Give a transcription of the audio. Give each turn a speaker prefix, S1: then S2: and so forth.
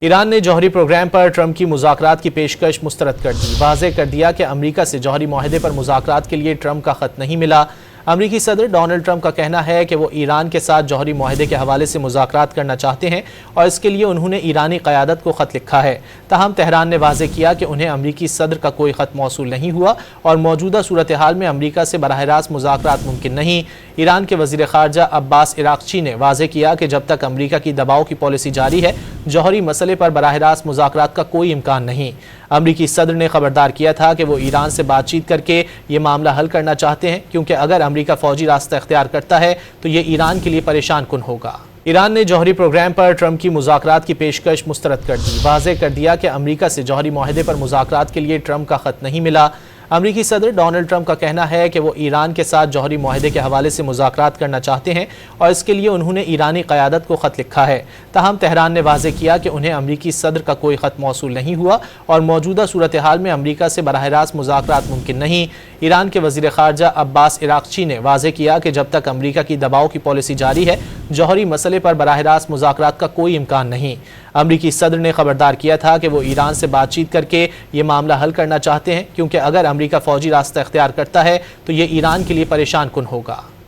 S1: ایران نے جوہری پروگرام پر ٹرمپ کی مذاکرات کی پیشکش مسترد کر دی۔ واضح کر دیا کہ امریکہ سے جوہری معاہدے پر مذاکرات کے لیے ٹرمپ کا خط نہیں ملا۔ امریکی صدر ڈونلڈ ٹرمپ کا کہنا ہے کہ وہ ایران کے ساتھ جوہری معاہدے کے حوالے سے مذاکرات کرنا چاہتے ہیں اور اس کے لیے انہوں نے ایرانی قیادت کو خط لکھا ہے۔ تاہم تہران نے واضح کیا کہ انہیں امریکی صدر کا کوئی خط موصول نہیں ہوا اور موجودہ صورتحال میں امریکہ سے براہ راست مذاکرات ممکن نہیں۔ ایران کے وزیر خارجہ عباس عراقچی نے واضح کیا کہ جب تک امریکہ کی دباؤ کی پالیسی جاری ہے، جوہری مسئلے پر براہ راست مذاکرات کا کوئی امکان نہیں۔ امریکی صدر نے خبردار کیا تھا کہ وہ ایران سے بات چیت کر کے یہ معاملہ حل کرنا چاہتے ہیں، کیونکہ اگر امریکہ فوجی راستہ اختیار کرتا ہے تو یہ ایران کے لیے پریشان کن ہوگا۔ ایران نے جوہری پروگرام پر ٹرمپ کی مذاکرات کی پیشکش مسترد کر دی۔ واضح کر دیا کہ امریکہ سے جوہری معاہدے پر مذاکرات کے لیے ٹرمپ کا خط نہیں ملا۔ امریکی صدر ڈونلڈ ٹرمپ کا کہنا ہے کہ وہ ایران کے ساتھ جوہری معاہدے کے حوالے سے مذاکرات کرنا چاہتے ہیں اور اس کے لیے انہوں نے ایرانی قیادت کو خط لکھا ہے۔ تاہم تہران نے واضح کیا کہ انہیں امریکی صدر کا کوئی خط موصول نہیں ہوا اور موجودہ صورتحال میں امریکہ سے براہ راست مذاکرات ممکن نہیں۔ ایران کے وزیر خارجہ عباس عراقچی نے واضح کیا کہ جب تک امریکہ کی دباؤ کی پالیسی جاری ہے، جوہری مسئلے پر براہ راست مذاکرات کا کوئی امکان نہیں۔ امریکی صدر نے خبردار کیا تھا کہ وہ ایران سے بات چیت کر کے یہ معاملہ حل کرنا چاہتے ہیں، کیونکہ اگر امریکہ فوجی راستہ اختیار کرتا ہے تو یہ ایران کے لیے پریشان کن ہوگا۔